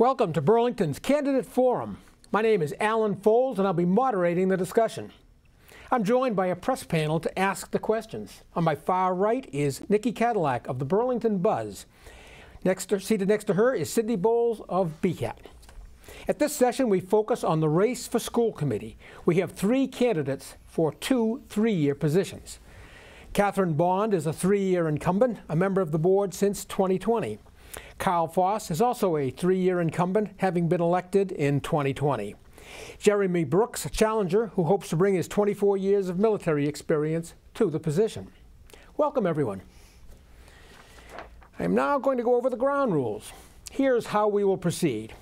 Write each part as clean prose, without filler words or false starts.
Welcome to Burlington's Candidate Forum. My name is Alan Foles, and I'll be moderating the discussion. I'm joined by a press panel to ask the questions. On my far right is Nikki Cadillac of the Burlington Buzz. Seated next to her is Sydney Bowles of BCAT. At this session, we focus on the race for school committee. We have 3 candidates for 2 3-year positions. Catherine Bond is a 3-year incumbent, a member of the board since 2020. Carl Foss is also a 3-year incumbent, having been elected in 2020. Jeremy Brooks, a challenger who hopes to bring his 24 years of military experience to the position. Welcome, everyone. I am now going to go over the ground rules. Here's how we will proceed.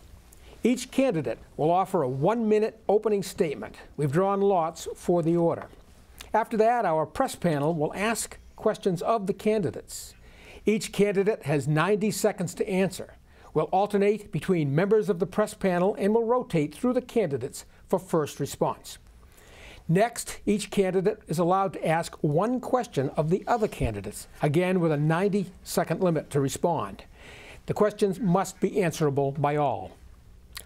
Each candidate will offer a 1-minute opening statement. We've drawn lots for the order. After that, our press panel will ask questions of the candidates. Each candidate has 90 seconds to answer. We'll alternate between members of the press panel and will rotate through the candidates for first response. Next, each candidate is allowed to ask 1 question of the other candidates, again with a 90-second limit to respond. The questions must be answerable by all.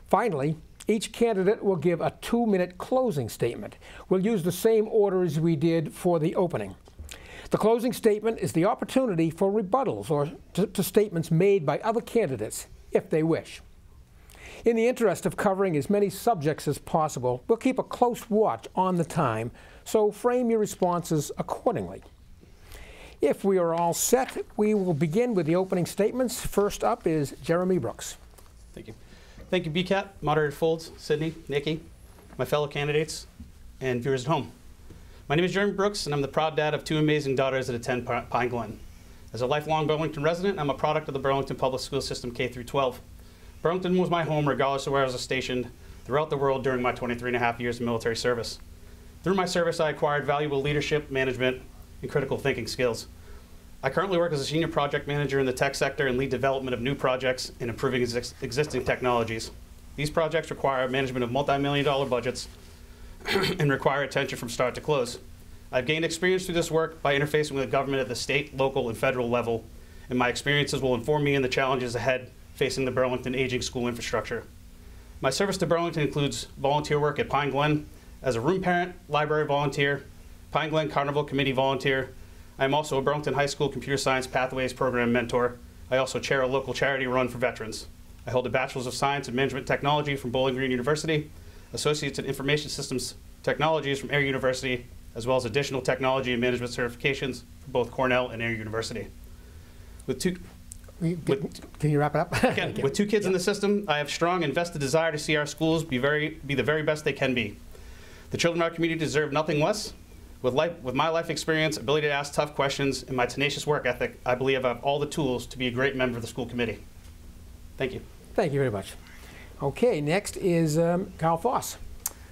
Finally, each candidate will give a 2-minute closing statement. We'll use the same order as we did for the opening. The closing statement is the opportunity for rebuttals or to statements made by other candidates if they wish. In the interest of covering as many subjects as possible, we'll keep a close watch on the time, so frame your responses accordingly. If we are all set, we will begin with the opening statements. First up is Jeremy Brooks. Thank you. Thank you, BCAT, Moderator Folds, Sydney, Nikki, my fellow candidates, and viewers at home. My name is Jeremy Brooks, and I'm the proud dad of 2 amazing daughters that attend Pine Glen. As a lifelong Burlington resident, I'm a product of the Burlington Public School System K-12. Burlington was my home regardless of where I was stationed throughout the world during my 23.5 years of military service. Through my service, I acquired valuable leadership, management, and critical thinking skills. I currently work as a senior project manager in the tech sector and lead development of new projects and improving existing technologies. These projects require management of multi-million-dollar budgets and require attention from start to close. I've gained experience through this work by interfacing with the government at the state, local, and federal level, and my experiences will inform me in the challenges ahead facing the Burlington aging school infrastructure. My service to Burlington includes volunteer work at Pine Glen as a room parent, library volunteer, Pine Glen Carnival Committee volunteer. I am also a Burlington High School Computer Science Pathways Program mentor. I also chair a local charity run for veterans. I hold a Bachelor's of Science in Management Technology from Bowling Green University, Associates in Information Systems Technologies from Air University, as well as additional technology and management certifications from both Cornell and Air University. Can you wrap it up? Again, with 2 kids in the system, I have strong and vested desire to see our schools be the very best they can be. The children of our community deserve nothing less. With my life experience, ability to ask tough questions, and my tenacious work ethic, I believe I have all the tools to be a great member of the school committee. Thank you. Thank you very much. Okay, next is Carl Foss.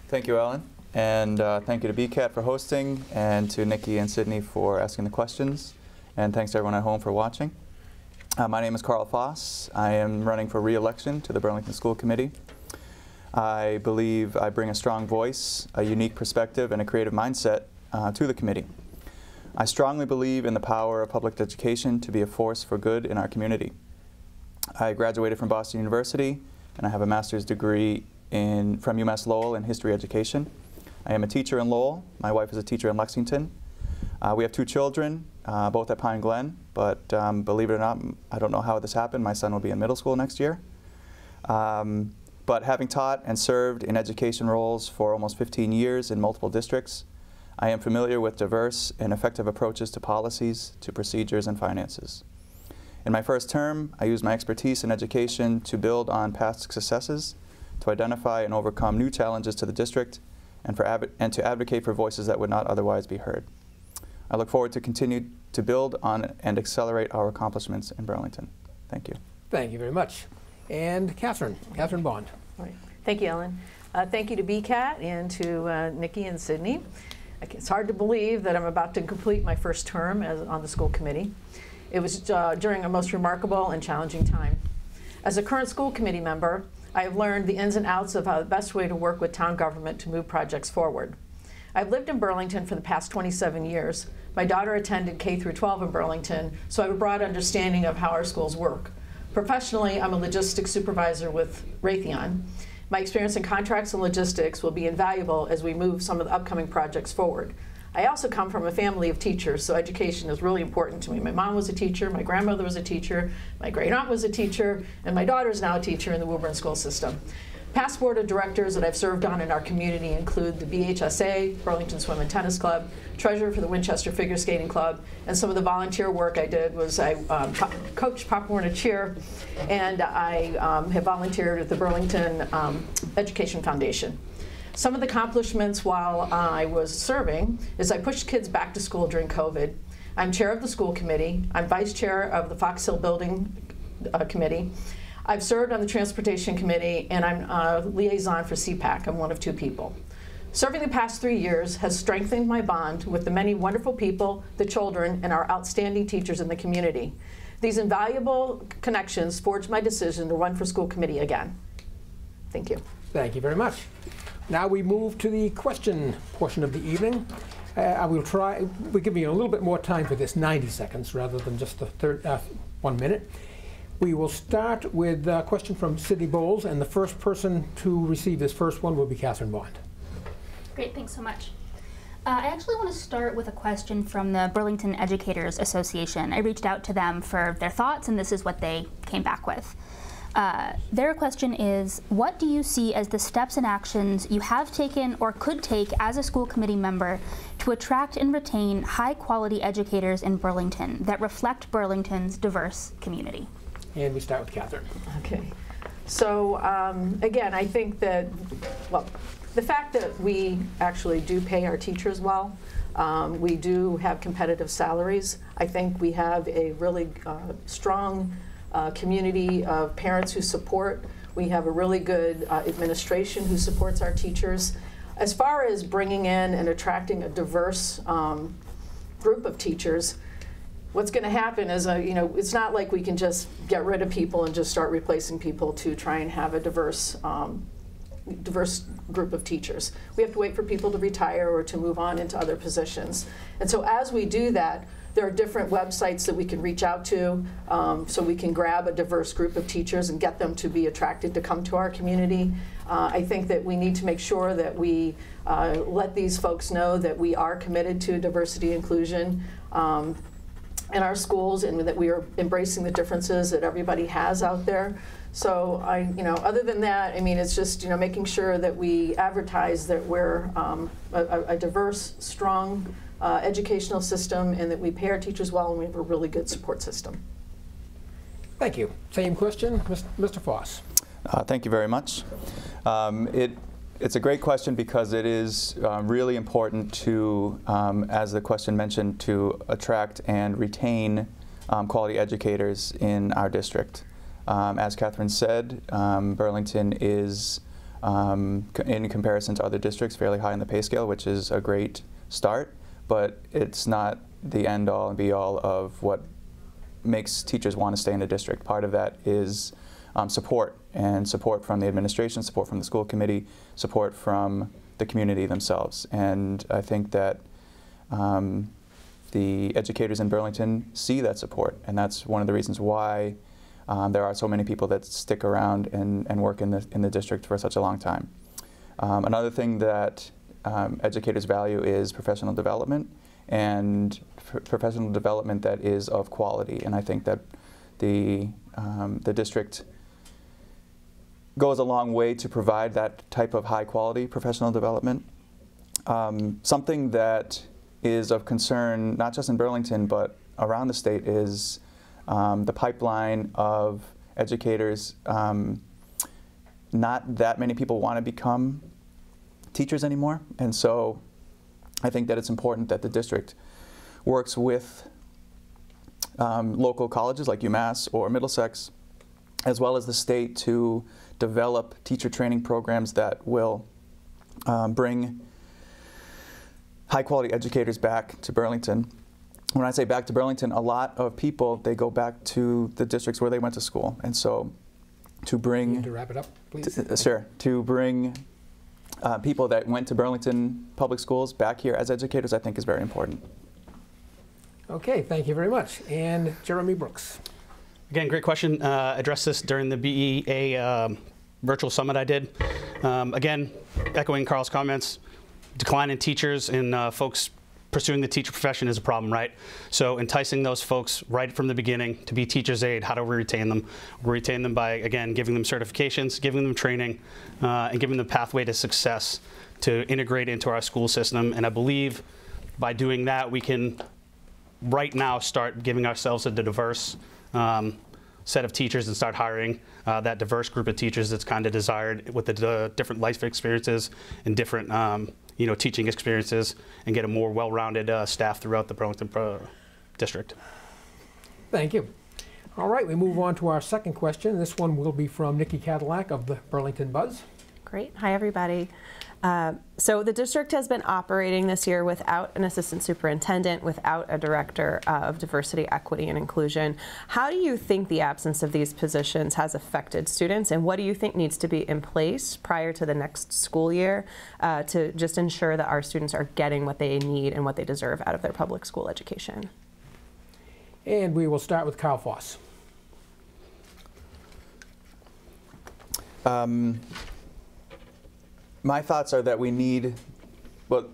Thank you, Alan. And thank you to BCAT for hosting, and to Nikki and Sydney for asking the questions. And thanks to everyone at home for watching. My name is Carl Foss. I am running for re-election to the Burlington School Committee. I believe I bring a strong voice, a unique perspective, and a creative mindset to the committee. I strongly believe in the power of public education to be a force for good in our community. I graduated from Boston University, and I have a master's degree from UMass Lowell in history education. I am a teacher in Lowell. My wife is a teacher in Lexington. We have 2 children, both at Pine Glen, but believe it or not, I don't know how this happened. My son will be in middle school next year. But having taught and served in education roles for almost 15 years in multiple districts, I am familiar with diverse and effective approaches to policies, to procedures, and finances. In my first term, I used my expertise in education to build on past successes, to identify and overcome new challenges to the district, and to advocate for voices that would not otherwise be heard. I look forward to continue to build on and accelerate our accomplishments in Burlington. Thank you. Thank you very much. And Catherine Bond. All right. Thank you, Ellen. Thank you to BCAT and to Nikki and Sydney. It's hard to believe that I'm about to complete my first term on the school committee. It was during a most remarkable and challenging time. As a current school committee member, I have learned the ins and outs of how the best way to work with town government to move projects forward. I've lived in Burlington for the past 27 years. My daughter attended K-12 in Burlington, so I have a broad understanding of how our schools work. Professionally, I'm a logistics supervisor with Raytheon. My experience in contracts and logistics will be invaluable as we move some of the upcoming projects forward. I also come from a family of teachers, so education is really important to me. My mom was a teacher, my grandmother was a teacher, my great-aunt was a teacher, and my daughter's now a teacher in the Woburn School System. Past board of directors that I've served on in our community include the BHSA, Burlington Swim and Tennis Club, treasurer for the Winchester Figure Skating Club, and some of the volunteer work I did was I coached Pop Warner Cheer, and I have volunteered at the Burlington Education Foundation. Some of the accomplishments while I was serving is I pushed kids back to school during COVID. I'm chair of the school committee. I'm vice chair of the Fox Hill Building Committee. I've served on the Transportation Committee, and I'm a liaison for CPAC. I'm one of 2 people. Serving the past 3 years has strengthened my bond with the many wonderful people, the children, and our outstanding teachers in the community. These invaluable connections forged my decision to run for school committee again. Thank you. Thank you very much. Now we move to the question portion of the evening. We'll give you a little bit more time for this, 90 seconds rather than just the 1 minute. We will start with a question from Sydney Bowles, and the first person to receive this first one will be Catherine Bond. Great, thanks so much. I actually want to start with a question from the Burlington Educators Association. I reached out to them for their thoughts, and this is what they came back with. Their question is, what do you see as the steps and actions you have taken or could take as a school committee member to attract and retain high-quality educators in Burlington that reflect Burlington's diverse community? And we start with Catherine. Okay. So again, I think that, well, the fact that we actually do pay our teachers well, we do have competitive salaries. I think we have a really strong community of parents who support. We have a really good administration who supports our teachers. As far as bringing in and attracting a diverse group of teachers, what's going to happen is, it's not like we can just get rid of people and just start replacing people to try and have a diverse group of teachers. We have to wait for people to retire or to move on into other positions. And so as we do that, there are different websites that we can reach out to so we can grab a diverse group of teachers and get them to be attracted to come to our community. I think that we need to make sure that we let these folks know that we are committed to diversity inclusion in our schools, and that we are embracing the differences that everybody has out there. So other than that, it's just making sure that we advertise that we're a diverse, strong educational system, and that we pay our teachers well, and we have a really good support system. Thank you. Same question, Mr. Foss. Thank you very much. It's a great question because it is really important to, as the question mentioned, to attract and retain quality educators in our district. As Catherine said, Burlington is, in comparison to other districts, fairly high in the pay scale, which is a great start, but it's not the end-all and be-all of what makes teachers want to stay in the district. Part of that is support, and support from the administration, support from the school committee, support from the community themselves. And I think that the educators in Burlington see that support, and that's one of the reasons why there are so many people that stick around and work in the district for such a long time. Another thing that educators value is professional development, and professional development that is of quality. And I think that the district goes a long way to provide that type of high quality professional development. Something that is of concern, not just in Burlington, but around the state, is the pipeline of educators. Not that many people want to become teachers anymore, and so I think that it's important that the district works with local colleges like UMass or Middlesex, as well as the state, to develop teacher training programs that will bring high-quality educators back to Burlington. When I say back to Burlington, a lot of people, they go back to the districts where they went to school. And so to bring... You need to wrap it up, please. Sure. To bring people that went to Burlington public schools back here as educators, I think is very important. Okay, thank you very much. And Jeremy Brooks. Again, great question. Addressed this during the BEA virtual summit I did. Again, echoing Carl's comments, decline in teachers and folks pursuing the teacher profession is a problem, right? So enticing those folks right from the beginning to be teacher's aide, how do we retain them? We retain them by, again, giving them certifications, giving them training, and giving them a pathway to success to integrate into our school system. And I believe by doing that, we can right now start giving ourselves a diverse set of teachers and start hiring that diverse group of teachers that's kind of desired with the different life experiences and different teaching experiences, and get a more well-rounded staff throughout the Burlington district. Thank you. All right, we move on to our second question. This one will be from Nikki Cadillac of the Burlington Buzz. Great. Hi, everybody. So the district has been operating this year without an assistant superintendent, without a director of diversity, equity, and inclusion. How do you think the absence of these positions has affected students, and what do you think needs to be in place prior to the next school year to just ensure that our students are getting what they need and what they deserve out of their public school education? And we will start with Carl Foss. My thoughts are that we need, well,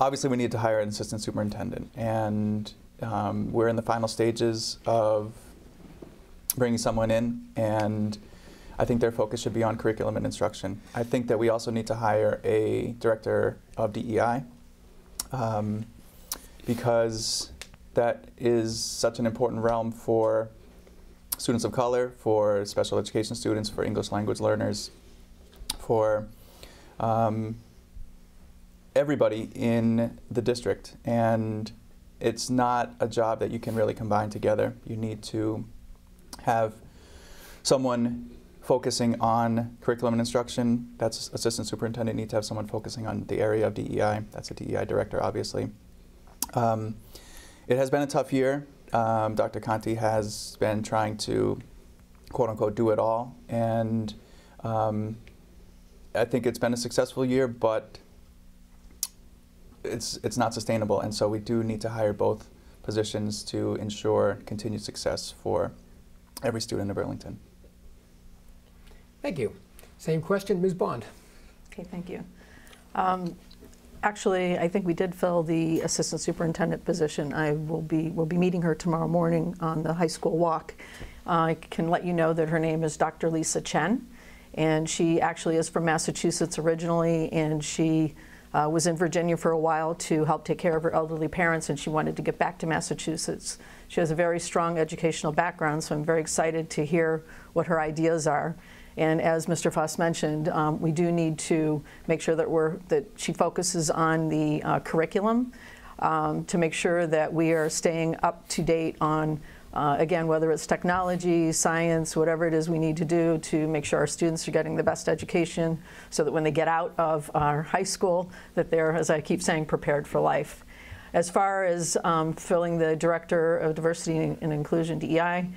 obviously we need to hire an assistant superintendent, and we're in the final stages of bringing someone in, and I think their focus should be on curriculum and instruction. I think that we also need to hire a director of DEI because that is such an important realm for students of color, for special education students, for English language learners, for everybody in the district. And it's not a job that you can really combine together. You need to have someone focusing on curriculum and instruction. That's assistant superintendent. Need to have someone focusing on the area of DEI. That's a DEI director, obviously. It has been a tough year. Dr. Conti has been trying to, quote unquote, do it all. And I think it's been a successful year, but it's not sustainable, and so we do need to hire both positions to ensure continued success for every student in Burlington. Thank you. Same question, Ms. Bond. Okay, thank you. Actually, I think we did fill the assistant superintendent position. We'll be meeting her tomorrow morning on the high school walk. I can let you know that her name is Dr. Lisa Chen. And she actually is from Massachusetts originally, and she was in Virginia for a while to help take care of her elderly parents, and she wanted to get back to Massachusetts. She has a very strong educational background, so I'm very excited to hear what her ideas are. And as Mr. Foss mentioned, we do need to make sure that she focuses on the curriculum to make sure that we are staying up to date on again, whether it's technology, science, whatever it is we need to do to make sure our students are getting the best education so that when they get out of our high school, that they're, as I keep saying, prepared for life. As far as filling the Director of Diversity and Inclusion, DEI,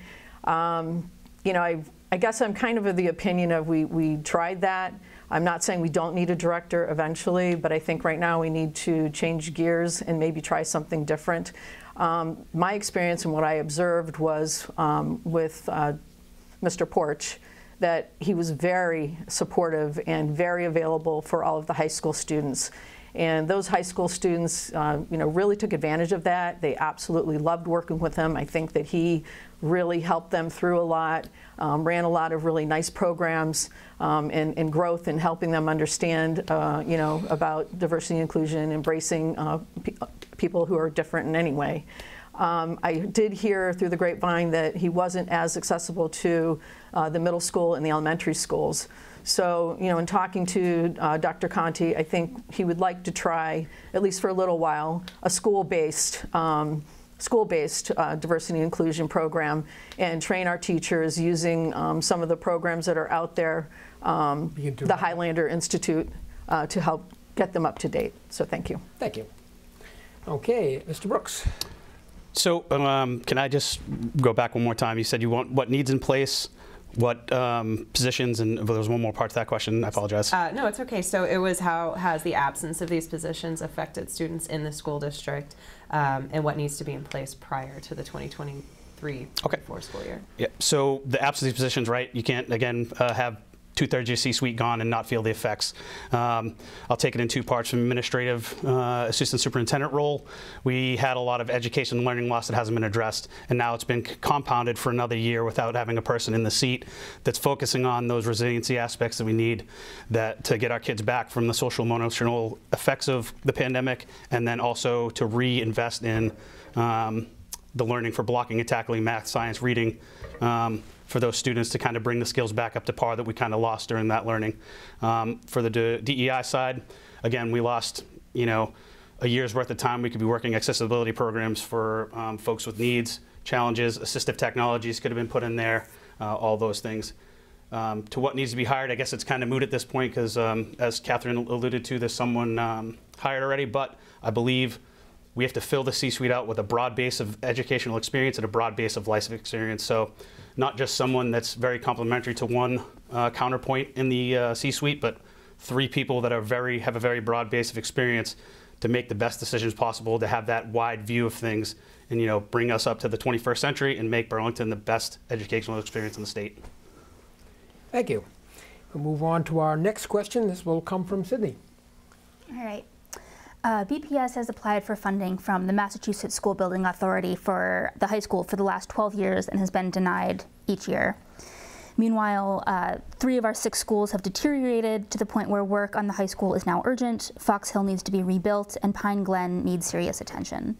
I guess I'm kind of the opinion of we tried that. I'm not saying we don't need a director eventually, but I think right now we need to change gears and maybe try something different. My experience and what I observed was with Mr. Porch, that he was very supportive and very available for all of the high school students. And those high school students, really took advantage of that. They absolutely loved working with him. I think that he really helped them through a lot, ran a lot of really nice programs and growth and helping them understand, about diversity and inclusion, embracing people who are different in any way. I did hear through the grapevine that he wasn't as accessible to the middle school and the elementary schools. So, in talking to Dr. Conti, I think he would like to try, at least for a little while, a school-based diversity and inclusion program and train our teachers using some of the programs that are out there, the Highlander Institute, to help get them up to date. So thank you. Thank you. Okay, Mr. Brooks. So can I just go back one more time? You said you want what needs in place, what positions, and there was one more part to that question. I apologize. No, it's okay. So it was how has the absence of these positions affected students in the school district, and what needs to be in place prior to the 2023 23-24 school year. Yeah. So the absentee positions, right? You can't, again, have 2/3 of your C-suite gone and not feel the effects. I'll take it in two parts. From administrative assistant superintendent role, we had a lot of education and learning loss that hasn't been addressed, and now it's been compounded for another year without having a person in the seat that's focusing on those resiliency aspects that we need to get our kids back from the social emotional effects of the pandemic, and then also to reinvest in the learning for blocking and tackling, math, science, reading, for those students to kind of bring the skills back up to par that we kind of lost during that learning. For the DEI side, again, we lost, a year's worth of time. We could be working accessibility programs for folks with needs, challenges, assistive technologies could have been put in there, all those things. To what needs to be hired, I guess it's kind of moot at this point because, as Catherine alluded to, there's someone hired already, but I believe we have to fill the C-suite out with a broad base of educational experience and a broad base of life experience. So not just someone that's very complementary to one counterpoint in the C-suite, but 3 people that have a very broad base of experience to make the best decisions possible, to have that wide view of things, and bring us up to the 21st century and make Burlington the best educational experience in the state. Thank you. We'll move on to our next question. This will come from Sydney. All right. BPS has applied for funding from the Massachusetts School Building Authority for the high school for the last 12 years and has been denied each year. Meanwhile, 3 of our 6 schools have deteriorated to the point where work on the high school is now urgent, Fox Hill needs to be rebuilt, and Pine Glen needs serious attention.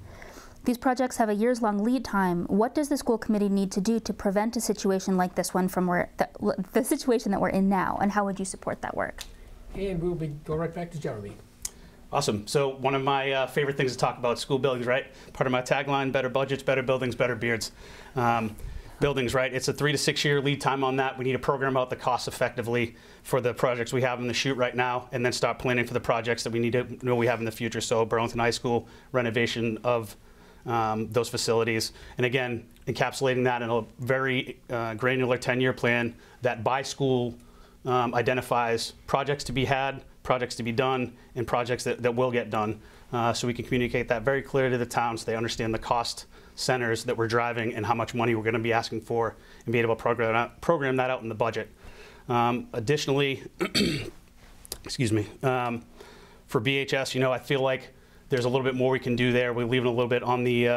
These projects have a years-long lead time. What does the school committee need to do to prevent a situation like this one from the situation that we're in now, and how would you support that work? And we'll go right back to Jeremy. Awesome. So one of my favorite things to talk about, school buildings, right? Part of my tagline, better budgets, better buildings, better beards. Buildings, right? It's a 3 to 6 year lead time on that. We need to program out the costs effectively for the projects we have in the chute right now, and then start planning for the projects that we need to know we have in the future. So Burlington High School, renovation of those facilities. And again, encapsulating that in a very granular 10-year plan that by school identifies projects to be had, projects to be done, and projects that will get done. So we can communicate that very clearly to the town so they understand the cost centers that we're driving and how much money we're going to be asking for, and be able to program that out in the budget. Additionally, excuse me, for BHS, I feel like there's a little bit more we can do there. We're leaving a little bit on the,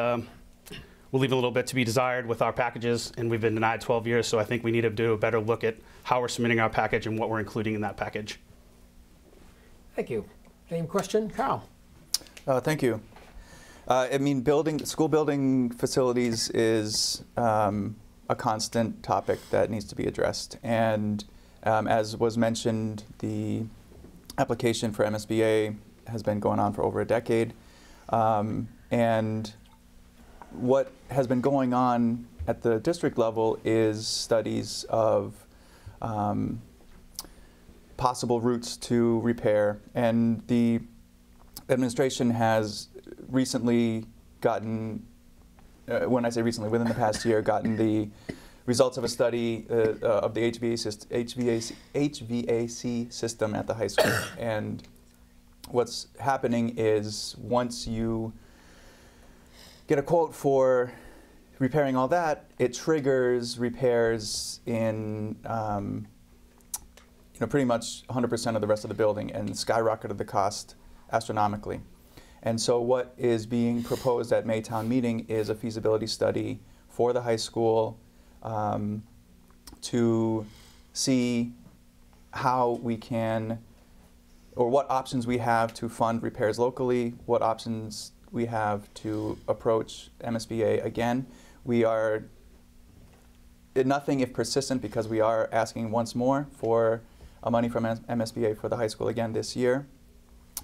we're leaving a little bit to be desired with our packages, and we've been denied 12 years, so I think we need to do a better look at how we're submitting our package and what we're including in that package. Thank you. Same question, Carl. Thank you. I mean, school building facilities is a constant topic that needs to be addressed. And as was mentioned, the application for MSBA has been going on for over a decade. And what has been going on at the district level is studies of possible routes to repair, and the administration has recently gotten, when I say recently, within the past year, gotten the results of a study of the HVAC system at the high school. And what's happening is once you get a quote for repairing all that, it triggers repairs in pretty much 100% of the rest of the building, and skyrocketed the cost astronomically. And so what is being proposed at Maytown meeting is a feasibility study for the high school to see how we can, or what options we have to fund repairs locally, what options we have to approach MSBA again. We are nothing if persistent, because we are asking once more for money from MSBA for the high school again this year.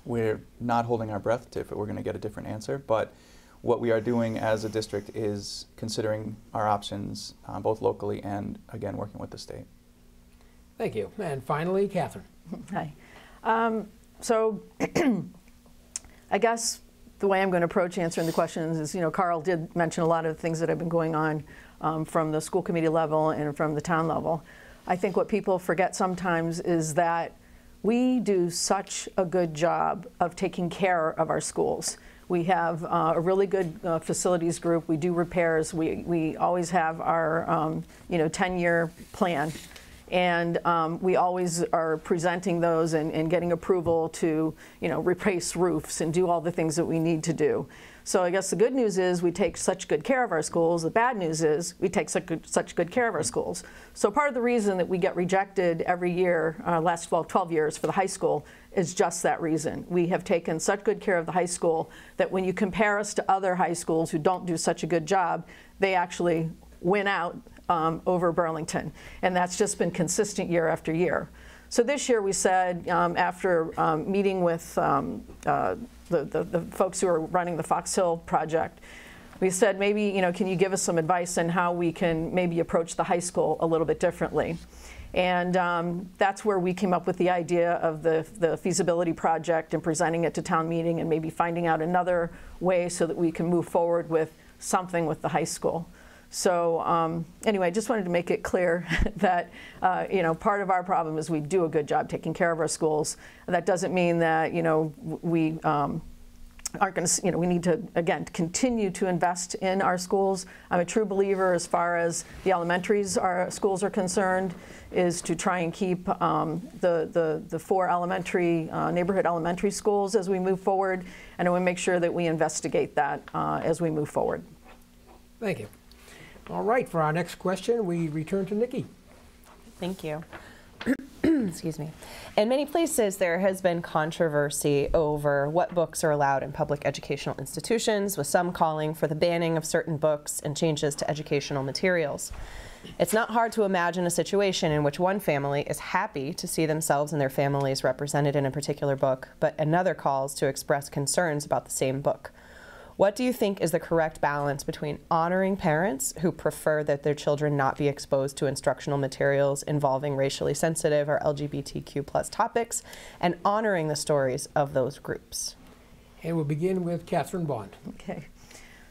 We're not holding our breath if we're going to get a different answer, but what we are doing as a district is considering our options both locally and, again, working with the state. Thank you. And finally, Catherine. Hi. So I guess the way I'm going to approach answering the questions is, Carl did mention a lot of the things that have been going on from the school committee level and from the town level. I think what people forget sometimes is that we do such a good job of taking care of our schools. We have a really good facilities group. We do repairs. We always have our 10-year plan. And we always are presenting those and getting approval to, replace roofs and do all the things that we need to do. So I guess the good news is we take such good care of our schools. The bad news is we take such good care of our schools. So part of the reason that we get rejected every year, last 12 years for the high school, is just that reason. We have taken such good care of the high school that when you compare us to other high schools who don't do such a good job, they actually win out over Burlington. And that's just been consistent year after year. So this year we said, after meeting with the folks who are running the Fox Hill project, we said maybe, can you give us some advice on how we can maybe approach the high school a little bit differently? And that's where we came up with the idea of the feasibility project and presenting it to town meeting and maybe finding out another way so that we can move forward with something with the high school. So anyway, I just wanted to make it clear that part of our problem is we do a good job taking care of our schools. That doesn't mean that we aren't going to, we need to, again, continue to invest in our schools. I'm a true believer as far as the elementaries, our schools are concerned, is to try and keep the 4 elementary, neighborhood elementary schools as we move forward. And I want to make sure that we investigate that as we move forward. Thank you. All right, for our next question, we return to Nikki. Thank you. Excuse me. In many places, there has been controversy over what books are allowed in public educational institutions, with some calling for the banning of certain books and changes to educational materials. It's not hard to imagine a situation in which one family is happy to see themselves and their families represented in a particular book, but another calls to express concerns about the same book. What do you think is the correct balance between honoring parents who prefer that their children not be exposed to instructional materials involving racially sensitive or LGBTQ+ topics and honoring the stories of those groups? And we'll begin with Catherine Bond. Okay.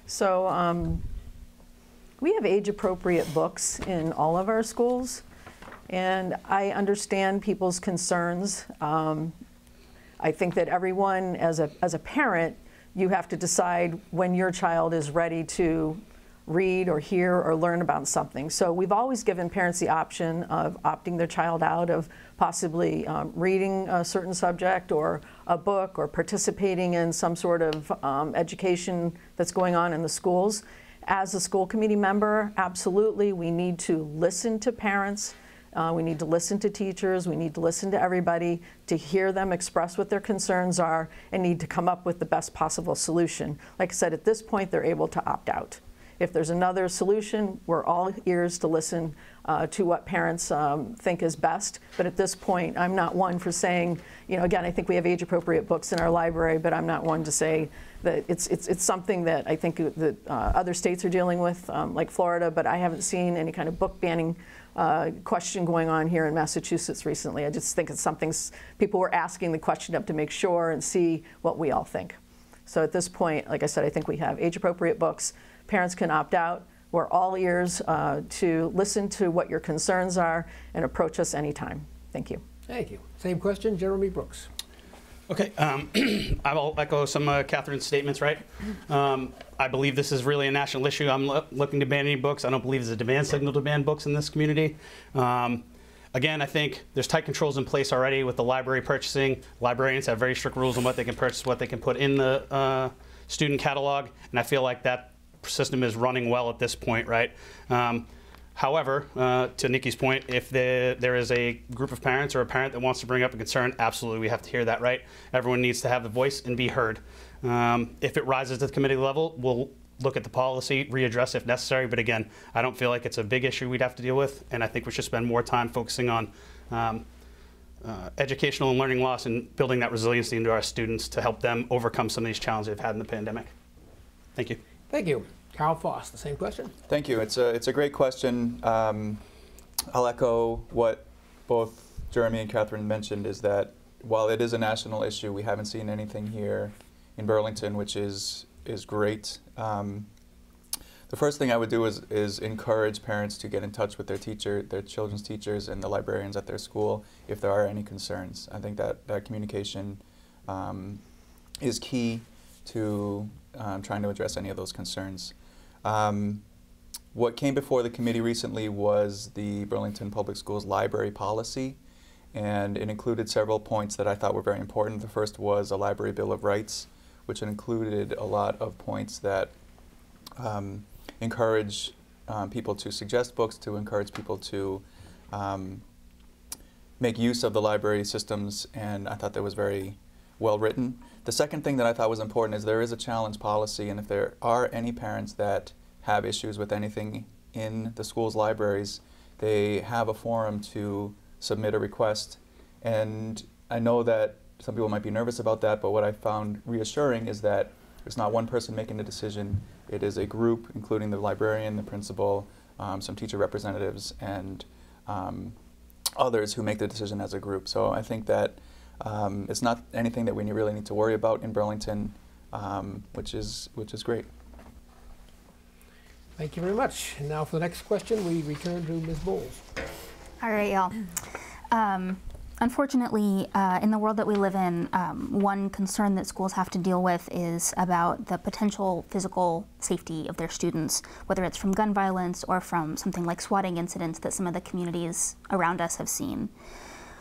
So we have age-appropriate books in all of our schools, and I understand people's concerns. I think that everyone, as a parent, you have to decide when your child is ready to read or hear or learn about something. So we've always given parents the option of opting their child out of possibly reading a certain subject or a book or participating in some sort of education that's going on in the schools. As a school committee member, absolutely, we need to listen to parents. We need to listen to teachers. We need to listen to everybody to hear them express what their concerns are and need to come up with the best possible solution. Like I said, at this point, they're able to opt out. If there's another solution, we're all ears to listen to what parents think is best. But at this point, I'm not one for saying, again, I think we have age-appropriate books in our library, but I'm not one to say that it's something that I think that other states are dealing with, like Florida, but I haven't seen any kind of book banning question going on here in Massachusetts recently. I just think it's something people were asking the question up to make sure and see what we all think. So at this point, like I said, I think we have age-appropriate books. Parents can opt out. We're all ears to listen to what your concerns are and approach us anytime. Thank you. Thank you. Same question, Jeremy Brooks. Okay, I will echo some of Catherine's statements, right? I believe this is really a national issue. I'm looking to ban any books. I don't believe there's a demand signal to ban books in this community. Again, I think there's tight controls in place already with the library purchasing. Librarians have very strict rules on what they can purchase, what they can put in the student catalog, and I feel like that system is running well at this point, right? However, to Nikki's point, if there is a group of parents or a parent that wants to bring up a concern, absolutely, we have to hear that, right? Everyone needs to have the voice and be heard. If it rises to the committee level, we'll look at the policy, readdress if necessary, but again, I don't feel like it's a big issue we'd have to deal with, and I think we should spend more time focusing on educational and learning loss and building that resiliency into our students to help them overcome some of these challenges they've had in the pandemic. Thank you. Thank you. Carl Foss, the same question. Thank you. It's a great question. I'll echo what both Jeremy and Catherine mentioned, is that while it is a national issue, we haven't seen anything here in Burlington, which is great. The first thing I would do is encourage parents to get in touch with their children's teachers and the librarians at their school if there are any concerns. I think that communication is key to trying to address any of those concerns. What came before the committee recently was the Burlington Public Schools library policy, and it included several points that I thought were very important. The first was a library bill of rights, which included a lot of points that encourage people to suggest books, to encourage people to make use of the library systems, and I thought that was very well written. The second thing that I thought was important is there is a challenge policy, and if there are any parents that have issues with anything in the school's libraries, they have a forum to submit a request. And I know that some people might be nervous about that, but what I found reassuring is that it's not one person making the decision. It is a group, including the librarian, the principal, some teacher representatives, and others who make the decision as a group. So I think that it's not anything that we really need to worry about in Burlington, which is great. Thank you very much. And now for the next question, we return to Ms. Bowles. All right, y'all. Unfortunately, in the world that we live in, one concern that schools have to deal with is about the potential physical safety of their students, whether it's from gun violence or from something like swatting incidents that some of the communities around us have seen.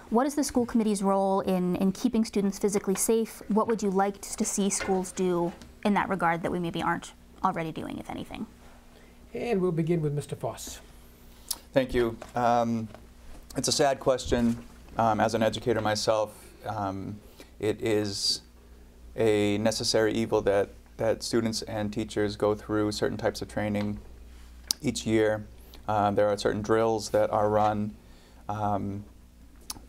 What is the school committee's role in keeping students physically safe? What would you like to see schools do in that regard that we maybe aren't already doing, if anything? And we'll begin with Mr. Foss. Thank you. It's a sad question. As an educator myself, it is a necessary evil that students and teachers go through certain types of training each year. There are certain drills that are run.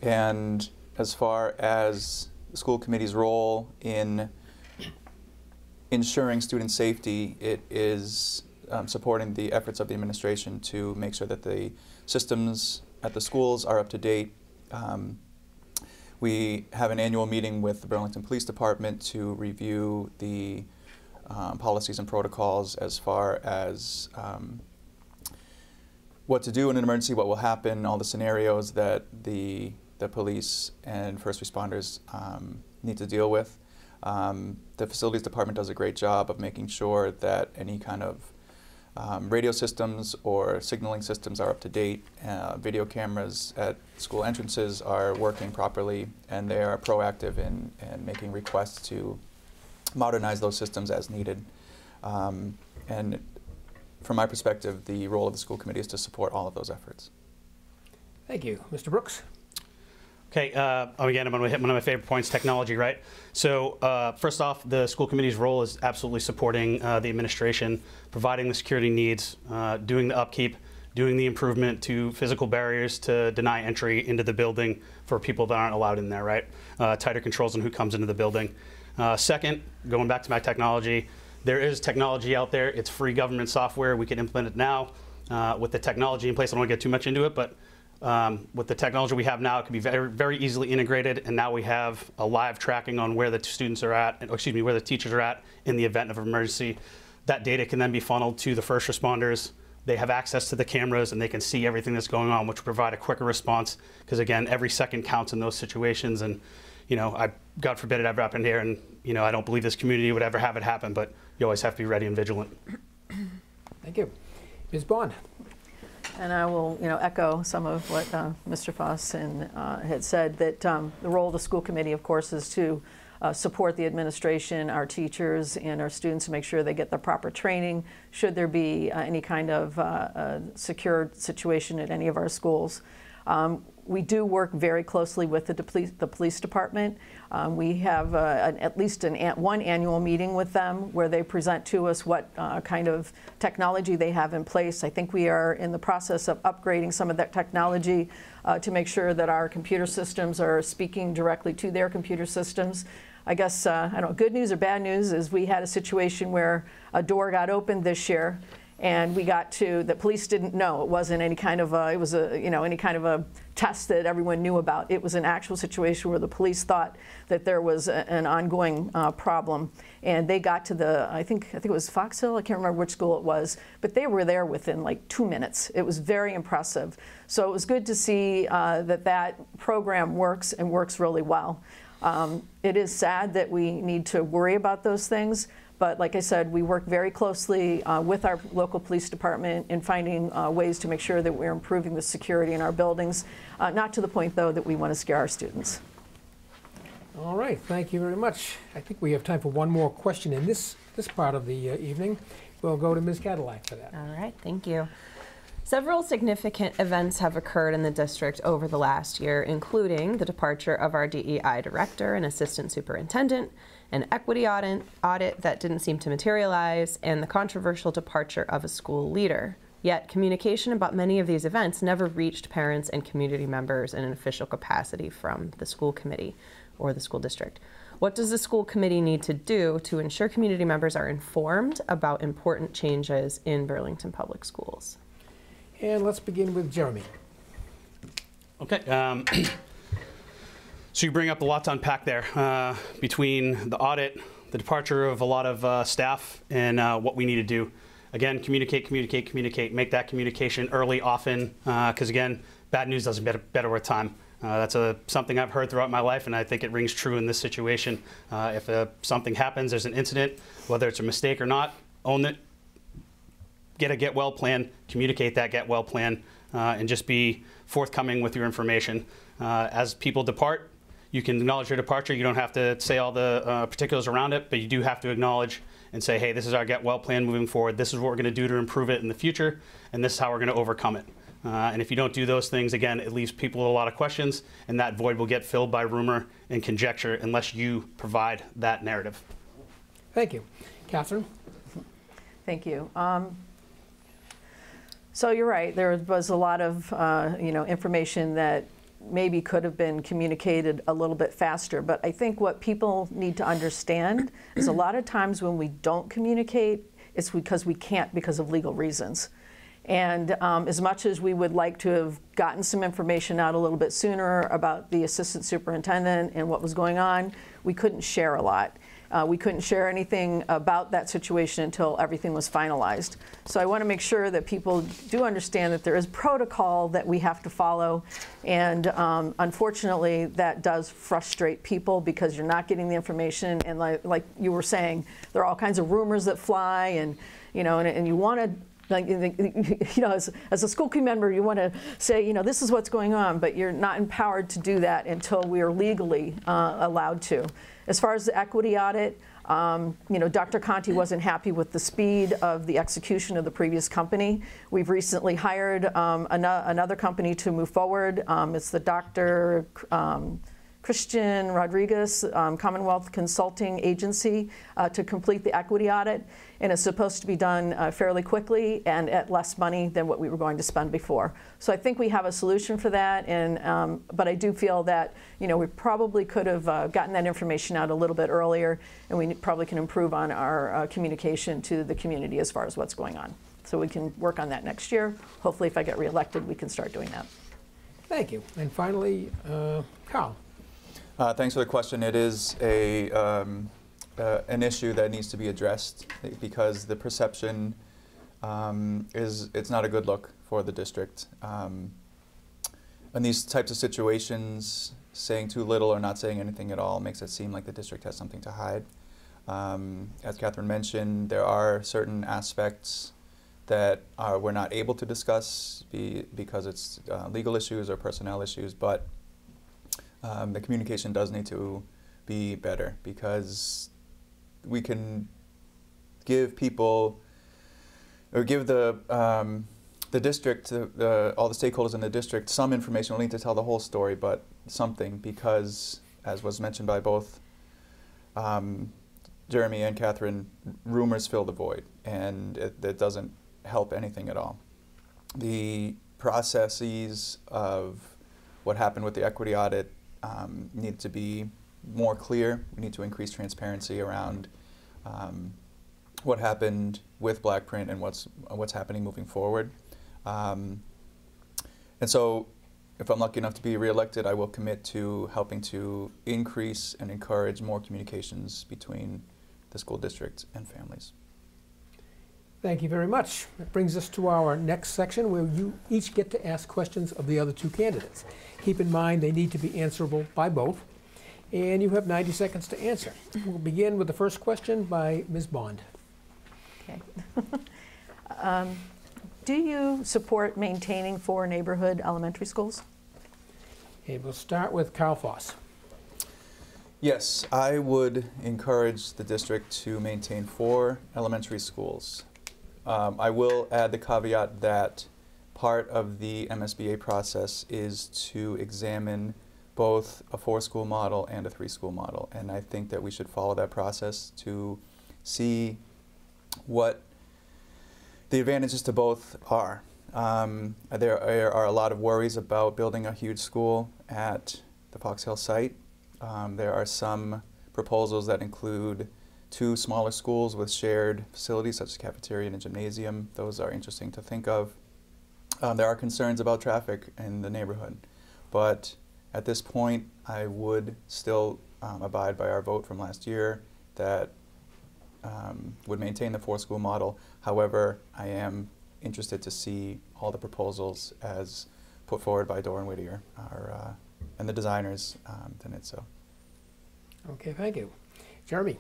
And as far as the school committee's role in ensuring student safety, it is supporting the efforts of the administration to make sure that the systems at the schools are up to date. We have an annual meeting with the Burlington Police Department to review the policies and protocols as far as what to do in an emergency, what will happen, all the scenarios that the police and first responders need to deal with. The Facilities Department does a great job of making sure that any kind of radio systems or signaling systems are up to date. Video cameras at school entrances are working properly, and they are proactive in making requests to modernize those systems as needed. And from my perspective, the role of the school committee is to support all of those efforts. Thank you. Mr. Brooks? Okay, again, I'm going to hit one of my favorite points, technology, right? So first off, the school committee's role is absolutely supporting the administration, providing the security needs, doing the upkeep, doing the improvement to physical barriers to deny entry into the building for people that aren't allowed in there, right? Tighter controls on who comes into the building. Second, going back to my technology, there is technology out there. It's free government software. We can implement it now. With the technology in place, I don't want to get too much into it, but with the technology we have now, it can be very, very easily integrated, and now we have a live tracking on where the students are at, or excuse me, where the teachers are at in the event of an emergency. That data can then be funneled to the first responders. They have access to the cameras, and they can see everything that's going on, which will provide a quicker response, because again, every second counts in those situations. And you know, God forbid it ever happened here, and you know, I don't believe this community would ever have it happen, but you always have to be ready and vigilant. Thank you. Ms. Bond. And I will, echo some of what Mr. Foss had said, that the role of the school committee, of course, is to support the administration, our teachers, and our students to make sure they get the proper training should there be any kind of secure situation at any of our schools. We do work very closely with the police department. We have at least one annual meeting with them where they present to us what kind of technology they have in place. I think we are in the process of upgrading some of that technology to make sure that our computer systems are speaking directly to their computer systems. I guess, I don't know, good news or bad news is we had a situation where a door got opened this year, and we got to, the police didn't know. It wasn't any kind of a, it was a, any kind of a test that everyone knew about. It was an actual situation where the police thought that there was an ongoing problem. And they got to the, I think it was Fox Hill, I can't remember which school it was, but they were there within like 2 minutes. It was very impressive. So it was good to see that program works and works really well. It is sad that we need to worry about those things, but like I said, we work very closely with our local police department in finding ways to make sure that we're improving the security in our buildings, not to the point, though, that we want to scare our students. All right, thank you very much. I think we have time for one more question in this part of the evening. We'll go to Ms. Cadillac for that. All right, thank you. Several significant events have occurred in the district over the last year, including the departure of our DEI director and assistant superintendent, an equity audit that didn't seem to materialize, and the controversial departure of a school leader. Yet communication about many of these events never reached parents and community members in an official capacity from the school committee or the school district. What does the school committee need to do to ensure community members are informed about important changes in Burlington Public Schools? And let's begin with Jeremy. Okay. So you bring up a lot to unpack there between the audit, the departure of a lot of staff, and what we need to do. Again, communicate, communicate, communicate. Make that communication early, often, because again, bad news doesn't better with time. That's something I've heard throughout my life, and I think it rings true in this situation. If something happens, there's an incident, whether it's a mistake or not, own it, get a get well plan, communicate that get well plan, and just be forthcoming with your information. As people depart, you can acknowledge your departure. You don't have to say all the particulars around it, but you do have to acknowledge and say, hey, this is our get well plan moving forward. This is what we're going to do to improve it in the future, and this is how we're going to overcome it. And if you don't do those things, again, it leaves people with a lot of questions, and that void will get filled by rumor and conjecture unless you provide that narrative. Thank you. Catherine? Thank you. So you're right. There was a lot of information that maybe could have been communicated a little bit faster. But I think what people need to understand is a lot of times when we don't communicate, it's because we can't because of legal reasons. And as much as we would like to have gotten some information out a little bit sooner about the assistant superintendent and what was going on, we couldn't share a lot. We couldn't share anything about that situation until everything was finalized. So I want to make sure that people do understand that there is protocol that we have to follow. And unfortunately, that does frustrate people because you're not getting the information. And like you were saying, there are all kinds of rumors that fly, and and you want to, as a school committee member, you want to say, this is what's going on, but you're not empowered to do that until we are legally allowed to. As far as the equity audit, Dr. Conti wasn't happy with the speed of the execution of the previous company. We've recently hired another company to move forward. It's the Dr. Christian Rodriguez Commonwealth Consulting Agency to complete the equity audit, and it's supposed to be done fairly quickly and at less money than what we were going to spend before. So I think we have a solution for that, and but I do feel that we probably could have gotten that information out a little bit earlier, and we probably can improve on our communication to the community as far as what's going on. So we can work on that next year. Hopefully, if I get reelected, we can start doing that. Thank you. And finally, Carl. Thanks for the question. It is an issue that needs to be addressed because the perception it's not a good look for the district. In these types of situations, saying too little or not saying anything at all makes it seem like the district has something to hide. As Catherine mentioned, there are certain aspects that we're not able to discuss because it's legal issues or personnel issues, but the communication does need to be better because we can give people, or give the district, all the stakeholders in the district some information. We don't need to tell the whole story, but something, because as was mentioned by both Jeremy and Catherine, rumors fill the void, and it doesn't help anything at all. The processes of what happened with the equity audit need to be more clear. We need to increase transparency around what happened with Blackprint and what's happening moving forward. And so, if I'm lucky enough to be reelected, I will commit to helping to increase and encourage more communications between the school district and families. Thank you very much. That brings us to our next section where you each get to ask questions of the other two candidates. Keep in mind they need to be answerable by both. and you have 90 seconds to answer. We'll begin with the first question by Ms. Bond. Okay. Do you support maintaining 4 neighborhood elementary schools? Okay, we'll start with Carl Foss. Yes, I would encourage the district to maintain 4 elementary schools. I will add the caveat that part of the MSBA process is to examine both a 4-school model and a 3-school model, and I think that we should follow that process to see what the advantages to both are. There are a lot of worries about building a huge school at the Fox Hill site. There are some proposals that include 2 smaller schools with shared facilities such as cafeteria and a gymnasium. Those are interesting to think of. There are concerns about traffic in the neighborhood, but at this point I would still abide by our vote from last year that would maintain the 4-school model. However, I am interested to see all the proposals as put forward by Doran Whittier and the designers to NHTSA. Okay, thank you. Jeremy.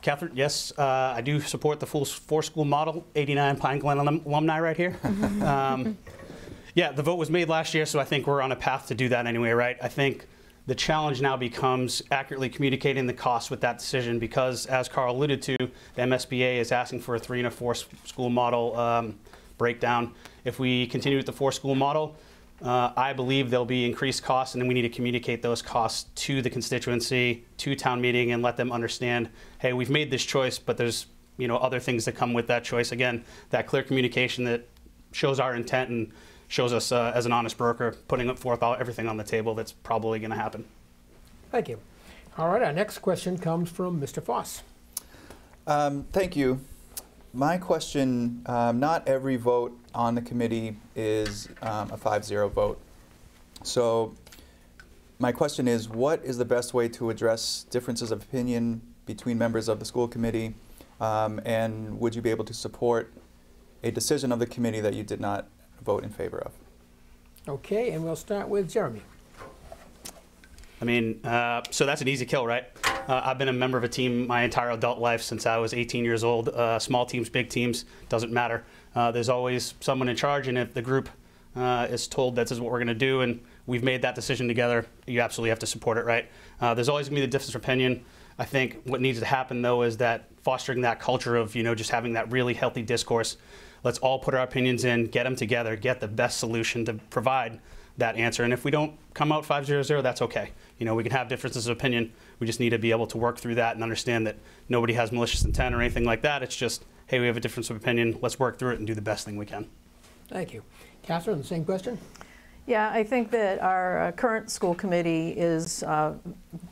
Catherine, yes, I do support the full 4-school model. 89 Pine Glen alumni right here. Yeah, the vote was made last year, so I think we're on a path to do that anyway, right? I think the challenge now becomes accurately communicating the cost with that decision because, as Carl alluded to, the MSBA is asking for a 3- and a 4-school model breakdown. If we continue with the 4-school model, I believe there'll be increased costs, and then we need to communicate those costs to the constituency, to town meeting, and let them understand, hey, we've made this choice, but there's other things that come with that choice. Again, that clear communication that shows our intent and shows us as an honest broker putting forth everything on the table that's probably going to happen. Thank you. All right, our next question comes from Mr. Foss. Thank you. My question, not every vote on the committee is a 5-0 vote. So my question is, what is the best way to address differences of opinion between members of the school committee? And would you be able to support a decision of the committee that you did not vote in favor of? Okay, and we'll start with Jeremy. I mean, so that's an easy kill, right? I've been a member of a team my entire adult life since I was 18 years old. Small teams, big teams, doesn't matter. There's always someone in charge, and if the group is told this is what we're going to do and we've made that decision together, you absolutely have to support it, right? There's always going to be the difference of opinion. I think what needs to happen, though, is that fostering that culture of, just having that really healthy discourse. Let's all put our opinions in, get them together, get the best solution to provide that answer. And if we don't come out 5-0-0, that's okay. We can have differences of opinion. We just need to be able to work through that and understand that nobody has malicious intent or anything like that. It's just, hey, we have a difference of opinion. Let's work through it and do the best thing we can. Thank you. Catherine, the same question? Yeah, I think that our current school committee is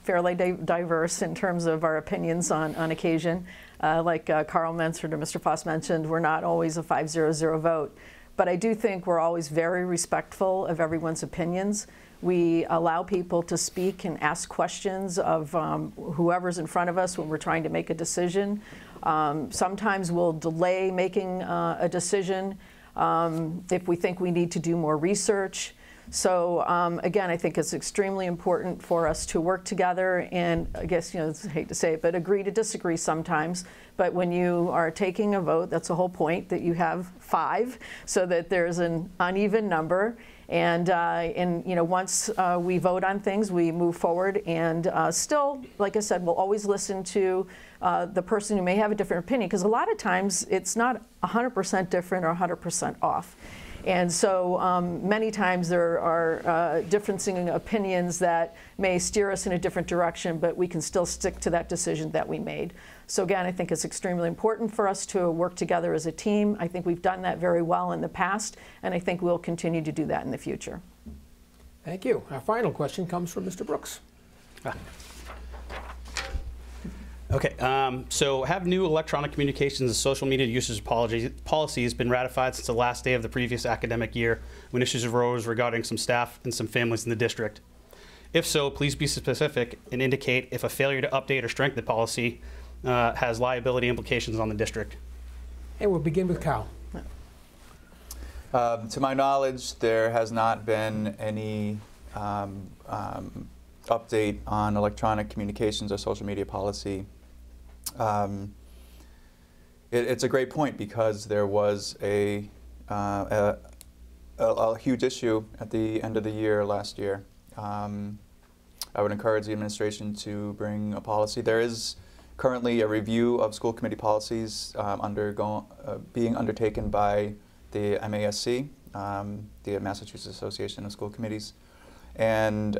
fairly diverse in terms of our opinions on occasion. Like Carl mentioned or Mr. Foss mentioned, we're not always a 5-0-0 vote. But I do think we're always very respectful of everyone's opinions. We allow people to speak and ask questions of whoever's in front of us when we're trying to make a decision. Sometimes we'll delay making a decision if we think we need to do more research. So again, I think it's extremely important for us to work together and, I guess, I hate to say it, but agree to disagree sometimes. But when you are taking a vote, that's the whole point, that you have 5 so that there's an uneven number. And once we vote on things, we move forward. And still, like I said, we'll always listen to the person who may have a different opinion, because a lot of times it's not 100% different or 100% off. And so many times there are differencing opinions that may steer us in a different direction, but we can still stick to that decision that we made. So again, I think it's extremely important for us to work together as a team. I think we've done that very well in the past, and I think we'll continue to do that in the future. Thank you. Our final question comes from Mr. Brooks. Okay, so have new electronic communications and social media usage policies been ratified since the last day of the previous academic year when issues arose regarding some staff and some families in the district? If so, please be specific and indicate if a failure to update or strengthen the policy has liability implications on the district. And we'll begin with Carl. To my knowledge, there has not been any update on electronic communications or social media policy. It's a great point because there was a huge issue at the end of the year last year. I would encourage the administration to bring a policy. There is currently a review of school committee policies being undertaken by the MASC, the Massachusetts Association of School Committees. And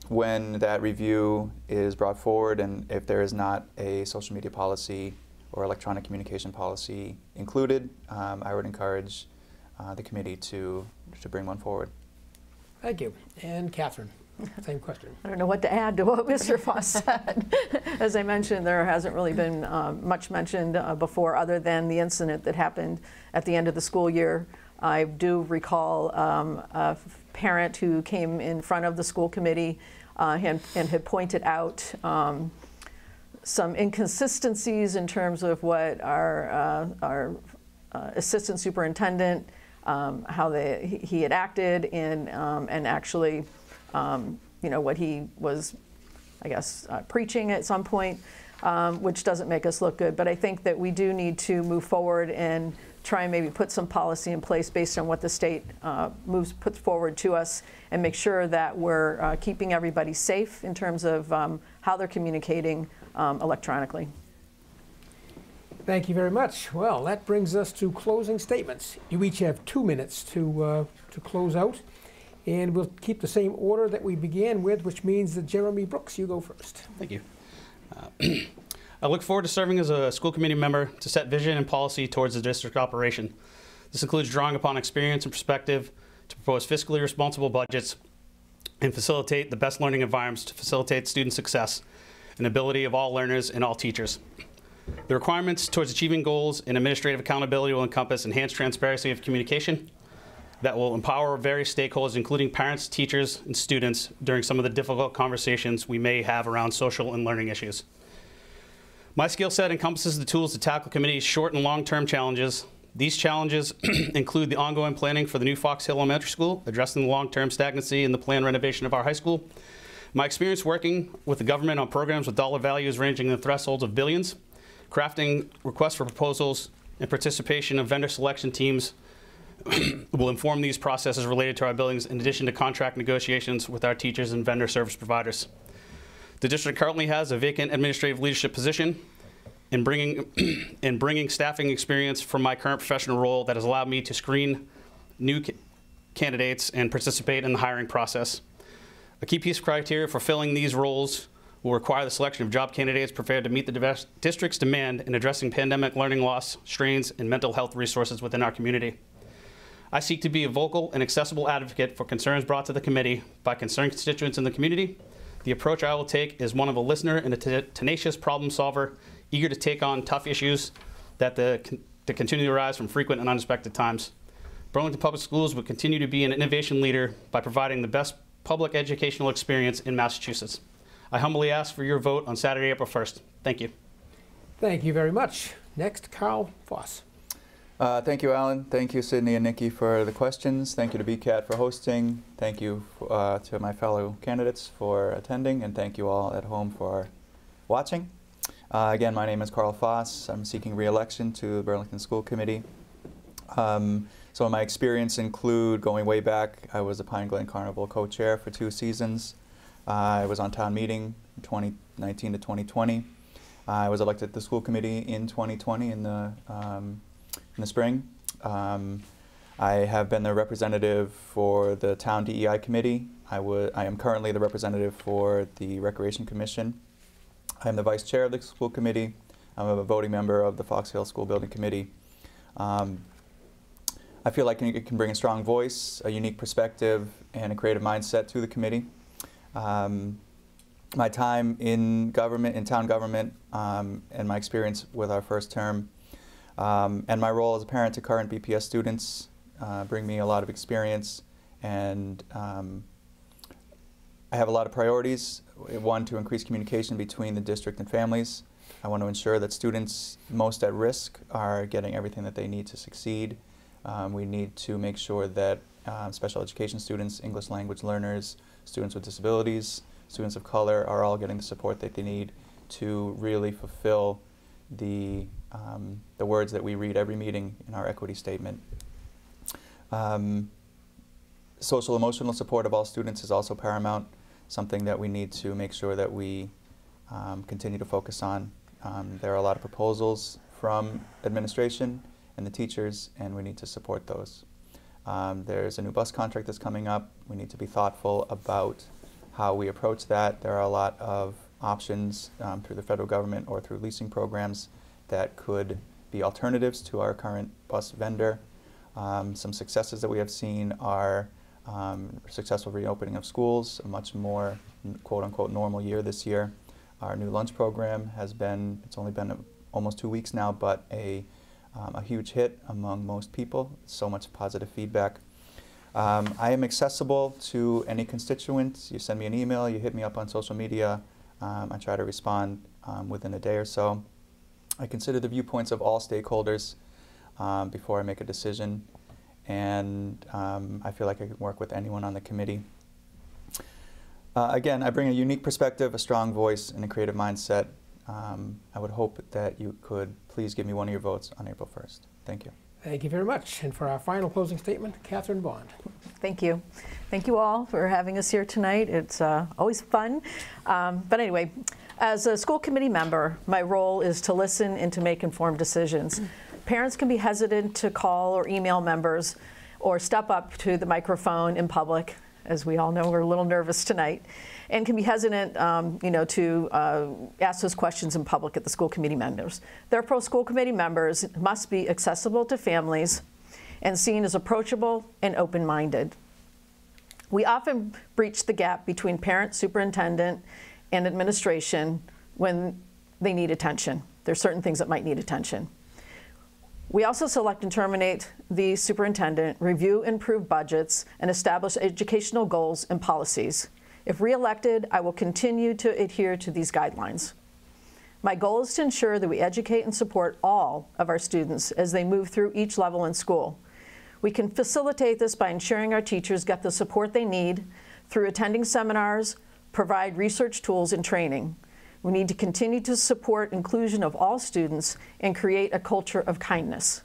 when that review is brought forward, and if there is not a social media policy or electronic communication policy included, I would encourage the committee to bring one forward. Thank you. And Catherine, same question. I don't know what to add to what Mr. Foss said. As I mentioned, there hasn't really been much mentioned before other than the incident that happened at the end of the school year. I do recall a parent who came in front of the school committee and had pointed out some inconsistencies in terms of what our assistant superintendent, how he had acted, and actually, what he was, I guess, preaching at some point, which doesn't make us look good. But I think that we do need to move forward and try and maybe put some policy in place based on what the state puts forward to us, and make sure that we're keeping everybody safe in terms of how they're communicating electronically. Thank you very much. Well, that brings us to closing statements. You each have 2 minutes to close out, and we'll keep the same order that we began with, which means that Jeremy Brooks, you go first. Thank you. I look forward to serving as a school committee member to set vision and policy towards the district operation. This includes drawing upon experience and perspective to propose fiscally responsible budgets and facilitate the best learning environments to facilitate student success and ability of all learners and all teachers. The requirements towards achieving goals and administrative accountability will encompass enhanced transparency of communication that will empower various stakeholders, including parents, teachers, and students, during some of the difficult conversations we may have around social and learning issues. My skill set encompasses the tools to tackle committee's short and long-term challenges. These challenges include the ongoing planning for the new Fox Hill Elementary School, addressing the long-term stagnancy in the planned renovation of our high school. My experience working with the government on programs with dollar values ranging in the thresholds of billions, crafting requests for proposals, and participation of vendor selection teams will inform these processes related to our buildings, in addition to contract negotiations with our teachers and vendor service providers. The district currently has a vacant administrative leadership position. In bringing staffing experience from my current professional role that has allowed me to screen new candidates and participate in the hiring process. A key piece of criteria for filling these roles will require the selection of job candidates prepared to meet the district's demand in addressing pandemic learning loss, strains, and mental health resources within our community. I seek to be a vocal and accessible advocate for concerns brought to the committee by concerned constituents in the community. The approach I will take is one of a listener and a tenacious problem solver, eager to take on tough issues that continue to arise from frequent and unexpected times. Burlington Public Schools will continue to be an innovation leader by providing the best public educational experience in Massachusetts. I humbly ask for your vote on Saturday, April 1st. Thank you. Thank you very much. Next, Carl Foss. Thank you, Alan. Thank you, Sydney and Nikki, for the questions. Thank you to BCAT for hosting. Thank you to my fellow candidates for attending, and thank you all at home for watching. Again, my name is Carl Foss. I'm seeking re-election to the Burlington School Committee. So my experience include going way back. I was the Pine Glen Carnival co-chair for 2 seasons. I was on town meeting 2019 to 2020. I was elected to the school committee in 2020 in the spring. I have been the representative for the town DEI committee. I am currently the representative for the Recreation Commission. I am the vice chair of the school committee. I'm a voting member of the Fox Hill School Building Committee. I feel like it can bring a strong voice, a unique perspective, and a creative mindset to the committee. My time in government, in town government, and my experience with our first term, and my role as a parent to current BPS students bring me a lot of experience, and I have a lot of priorities. One, to increase communication between the district and families. I want to ensure that students most at risk are getting everything that they need to succeed. We need to make sure that special education students, English language learners, students with disabilities students of color are all getting the support that they need to really fulfill the words that we read every meeting in our equity statement. Social emotional support of all students is also paramount, something that we need to make sure that we continue to focus on. There are a lot of proposals from administration and the teachers, and we need to support those. There's a new bus contract that's coming up. We need to be thoughtful about how we approach that. There are a lot of options through the federal government or through leasing programs that could be alternatives to our current bus vendor. Some successes that we have seen are successful reopening of schools, a much more quote-unquote normal year this year. Our new lunch program has been, it's only been almost 2 weeks now, but a huge hit among most people. So much positive feedback. I am accessible to any constituents. You send me an email, you hit me up on social media. I try to respond within a day or so. I consider the viewpoints of all stakeholders before I make a decision, and I feel like I can work with anyone on the committee. Again, I bring a unique perspective, a strong voice, and a creative mindset. I would hope that you could please give me one of your votes on April 1st. Thank you. Thank you very much. And for our final closing statement, Catherine Bond. Thank you. Thank you all for having us here tonight. It's always fun. But anyway, as a school committee member, my role is to listen and to make informed decisions. Parents can be hesitant to call or email members or step up to the microphone in public. As we all know, we're a little nervous tonight, and can be hesitant, to ask those questions in public at the school committee members. Therefore, school committee members must be accessible to families and seen as approachable and open-minded. We often breach the gap between parent, superintendent, and administration when they need attention. There's certain things that might need attention. We also select and terminate the superintendent, review and approve budgets, and establish educational goals and policies. If re-elected, I will continue to adhere to these guidelines. My goal is to ensure that we educate and support all of our students as they move through each level in school. We can facilitate this by ensuring our teachers get the support they need through attending seminars, provide research tools and training. We need to continue to support inclusion of all students and create a culture of kindness.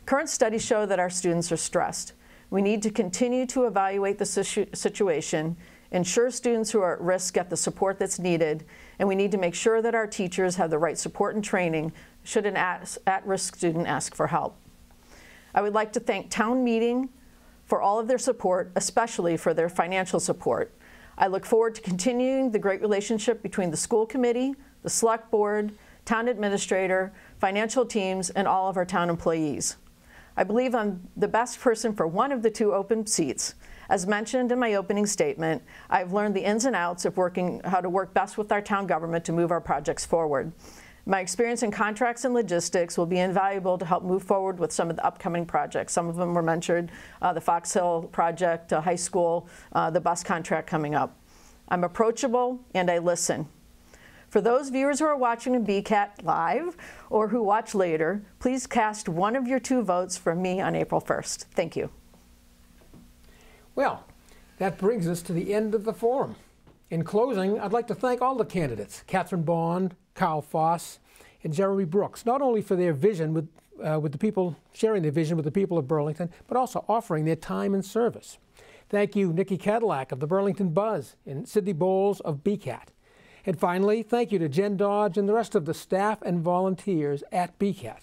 Current studies show that our students are stressed. We need to continue to evaluate the situation, ensure students who are at risk get the support that's needed, and we need to make sure that our teachers have the right support and training should an at-risk student ask for help. I would like to thank Town Meeting for all of their support, especially for their financial support. I look forward to continuing the great relationship between the school committee, the select board, town administrator, financial teams, and all of our town employees. I believe I'm the best person for one of the 2 open seats. As mentioned in my opening statement, I've learned the ins and outs of how to work best with our town government to move our projects forward. My experience in contracts and logistics will be invaluable to help move forward with some of the upcoming projects. Some of them were mentioned, the Fox Hill project, high school, the bus contract coming up. I'm approachable and I listen. For those viewers who are watching in BCAT live or who watch later, please cast one of your 2 votes for me on April 1st. Thank you. Well, that brings us to the end of the forum. In closing, I'd like to thank all the candidates, Catherine Bond, Carl Foss, and Jeremy Brooks, not only for their vision with the people, sharing their vision with the people of Burlington, but also offering their time and service. Thank you, Nikki Cadillac of the Burlington Buzz and Sydney Bowles of BCAT. And finally, thank you to Jen Dodge and the rest of the staff and volunteers at BCAT.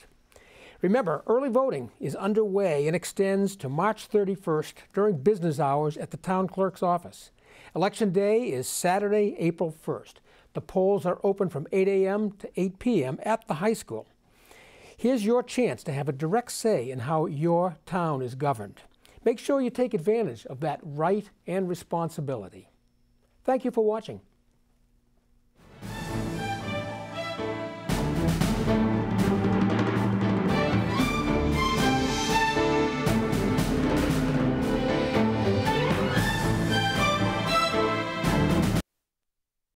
Remember, early voting is underway and extends to March 31st during business hours at the town clerk's office. Election day is Saturday, April 1st. The polls are open from 8 a.m. to 8 p.m. at the high school. Here's your chance to have a direct say in how your town is governed. Make sure you take advantage of that right and responsibility. Thank you for watching.